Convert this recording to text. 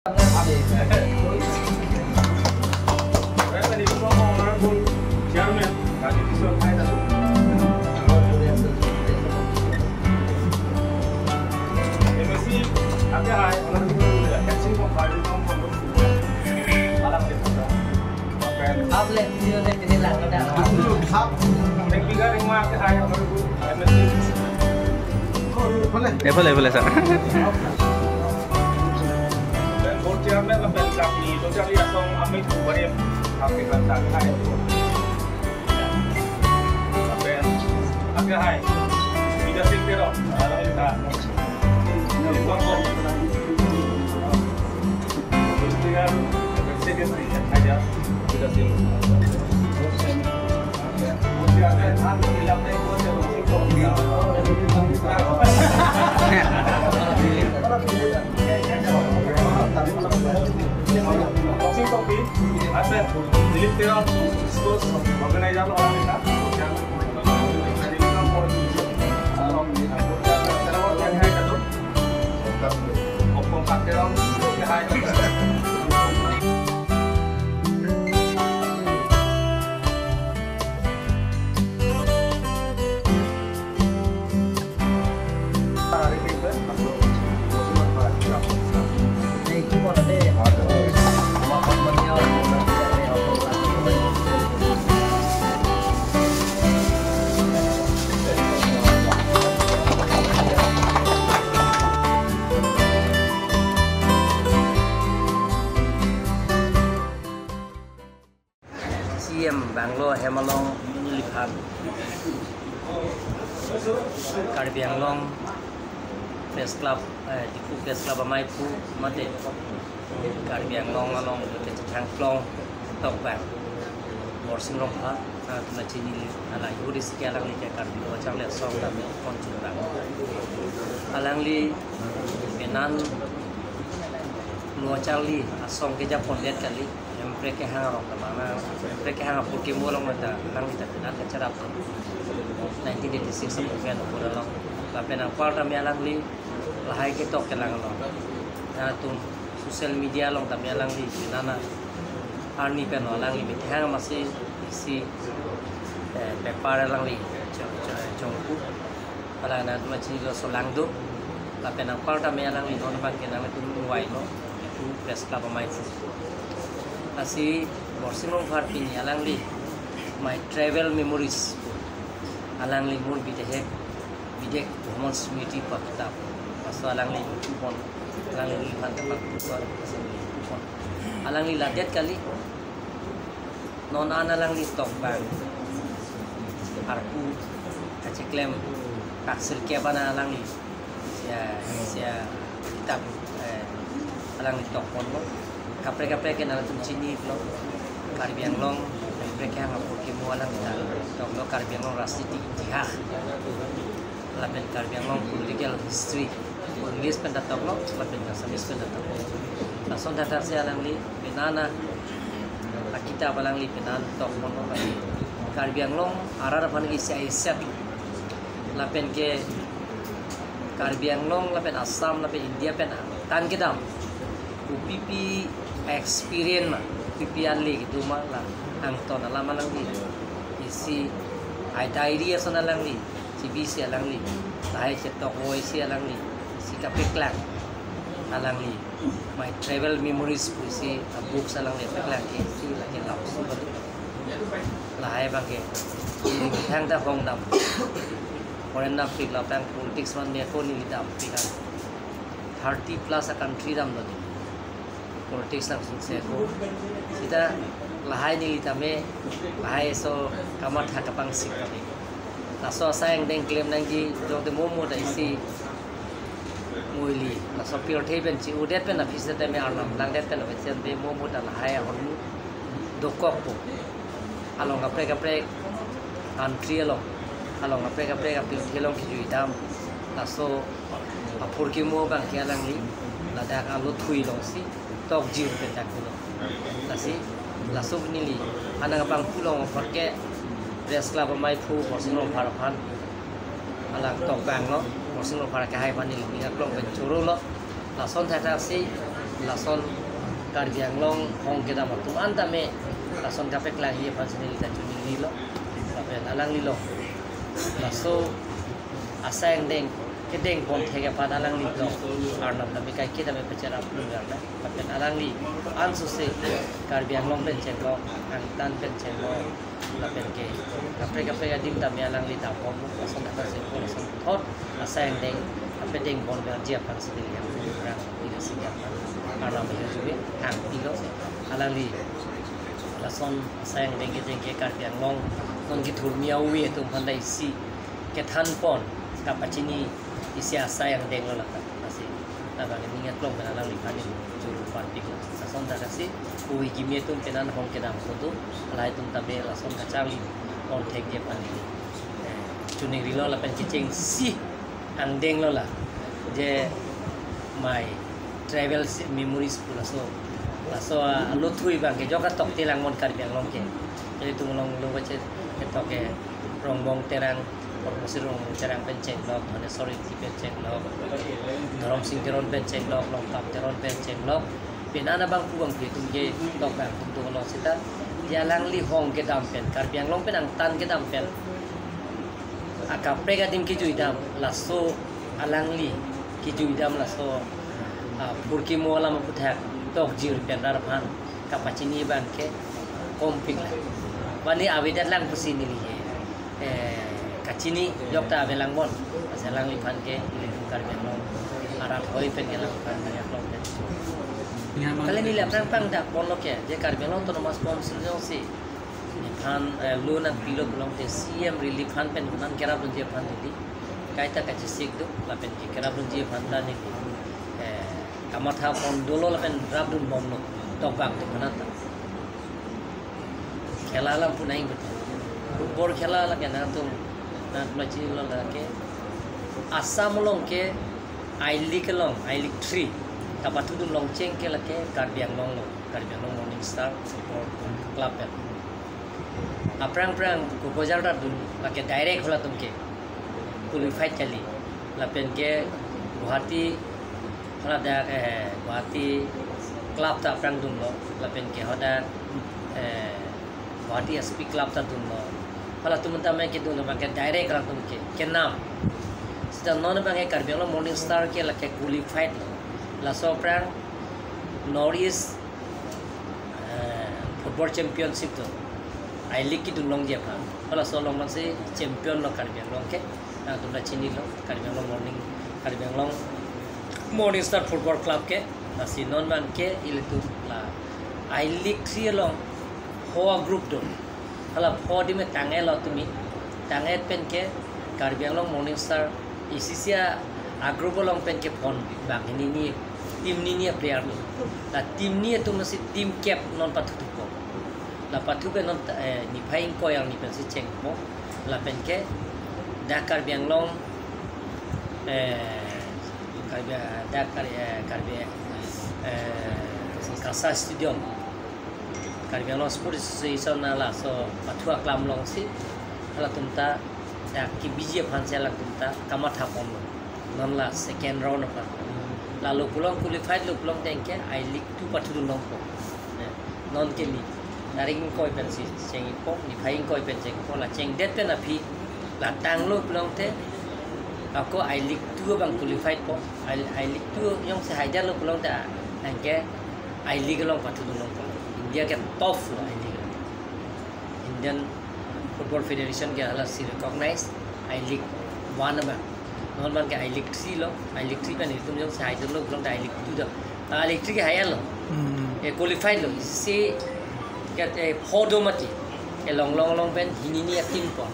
Boleh sir. Dan board chairman lah pen kami, board chairman yang ambil tu barang kami lantar hai. Pen agak hai. Tidak sektor, ada kita. Ini bukan dengan secretary aja tidak sektor. Board chairman ambil lantai board Boxing topi, asal Dilip Tera, schools, organizer orang kita, yang kita mau terlalu yang hai kado, opong kakterong yang hai. Bangalore Hemalong Lipan Karbi Anglong Press Club Diku Press Club Amaipu Mate Karbi Anglong along ke Changklong Tok Bang Morsing Rompa Macini ala Yuri Sekialang li Karbi Wacang le song dan konjung bang alang li Menan Luacang li asong ke Japon lihat kali mereka hang orang mana mereka hang putih mulung ada hang kita kenal kecerap 1986 event orang tapi nampak kami alang li lahai kita kelang long na tu sosial media long kami alang li nana army pen alang li hang masih isi paper alang li jongku alang na macam lo solang do tapi nampak kami alang li non bang kenal tu muai lo itu press club mai Asi Morsinong Farpini alangli my travel memories alangli mur bidek Muhammad Smiti pakta pasu alangli kupon alangli hantar pakta kupon alangli ladet kali non analangli tok bang arku kaceklem kaksel kebana alangli sia kitab alangli tok pon kapre-kapre ke nalar tuncini lo Karbi Anglong mereka yang ngapur ke mualang kita dong lo Karbi Anglong rasiti jihah lapen Karbi Anglong political history English pendatang lo lapen Assamese pendatang langsung datang saya langli penana kita balangli penan tok mono Karbi Anglong arah apa lagi saya set lapen ke Karbi Anglong lapen Assam lapen India pen tan kita UPP experience pipian li gitu malah angton alaman lang li isi ay diary aso na lang li si BC alang li tayo cetok voice alang li si kapiklang alang li my travel memories po si books alang li kapiklang si lagi laos lahay bangke hang da hong dam foreign na pigla pang politics man ne ko ni dam pigan 30 plus a country dam do politics nang seko kita lahai ni tame lahai so kamat hakapang sikali laso sayang deng claim nang ji jode momo da isi muili laso pure teben ji udet pen office te me arnam lang det pen office te momo da lahai hon dokok po along kapre country along kapre kapil kelong ki juidam laso apur ki mo bang ki alang li ladak alu thui long si tok jiu petak dulu, nasi lasuk nili, anak abang pulang pakai dress club mai pu, Morsinong Parapan, alang tok bang lo, Morsinong Parakai hai pani nili, ngak long pencuru lo, lason tata si lason Karbi Anglong hong kita matum anta me lason kapek lagi ya pasal ni kita cuni lilo tapi alang lilo laso asa yang deng kedeng pon thega pada alang lilo arnam tapi kai kita me pecara pun garna tapi alang li ansu se Karbi Anglong pen cenglo angtan pen cenglo tapi ke kapek adim tapi alang li tak pon lason tak se pon lason thot asa yang deng tapi deng pon garjia pasal ni yang orang tidak siap arnam me juga ang tilo alang li lason sayang dengke Karbi Anglong non ki thur miau we tum pandai si ke than pon kapachini isi sayang deng lo lata asi taba ni ngat long kana lang lipani juru partik lason da kasi ui ki me tum penan hong ke dam so tu alai tum tabe lason ka chali on thek je pani chuning rilo la pen kiching si ang deng lo la je my travel memories pula so luthui bang ke joka tok tilang mon Karbi Anglong ke jadi tu long lo baca ketok ke rongbong terang ormusir rongbong terang penceng lok ane sorry ti penceng lok dorom sing teron penceng lok long kap teron penceng lok pinana bang puang ke tu je tok bang tu lo sita jalang li hong ke dam pen Karbi Anglong pen ang tan ke dam pen akap prega dim ki juidam laso alang li ki juidam laso purki mola maputhak tok jir pendar phan kapachini ban ke komping la bani avidat lang pusini li kachini jokta avelang bon asalang li phan ke ilung Karbi Anglong arat hoi pen ke lang phan Karbi Anglong pen kali ni lam pang dak bon lo ke je Karbi Anglong to mas sponsor jo si phan loan and pilo belong te CM relief fund pen nan kera bun je phan di kaita ka jisik do la pen ke kera bun je phan da ni kamatha pon dolo lapen rabdun bomno tokbang tu manata khela lam punai betul football khela la kana tum na machi lo la ke assam long ke I League 3 tapatu dun long cheng ke la ke Karbi Anglong Morning Star support club pe aprang ko bozar da dun la ke direct hola tum ke qualify chali la pen ke Guwahati hala da Guwahati club ta prang dum lo la pen ke hoda Guwahati SP club ta dum lo hala tum ta me ke dum lo ke direct ra tum ke nam sita non bang ke Karbi Anglong Morning Star ke la ke qualified la so prang Northeast football championship to I League ki dum long je pa hala so long man se champion lo Karbi Anglong ke na dum la chini lo Karbi Anglong Morning Star Football Club ke nasi non man ke itu la I League 3 long hoa group do hala ho di me tangai lo tumi tangai pen ke Karbi Anglong Morning Star isisia agroup long pen ke phone bang ni team ni player lo la team ni tu mesti team cap non patu ko la patu pe non ni phain ko yang ni pen si cheng mo la pen ke da Karbi Anglong Karbi Kasa Stadium Karbi Anglong Sport Association nala so pathua klam long si hala tumta da ki biji phansela tumta kamatha pom non la second round of la lo pulong qualified lo pulong tenke I League 2 pathu long po non ke ni daring koi pen si cheng po ni phaing koi pen cheng po la cheng det pen api la tang lo pulong te ako I League 2 bang qualified po I League 2 yang se hajar lo pulong ta angke I League long pathu long po India ke top lo I League Indian Football Federation ke ala si recognize I League 1 bang non bang ke I League 3 lo I League 3 kan itu yang se hajar lo pulong ta I League 2 da I League 3 ke hayal lo qualified lo si ke phodo mati ke long pen hini ni team po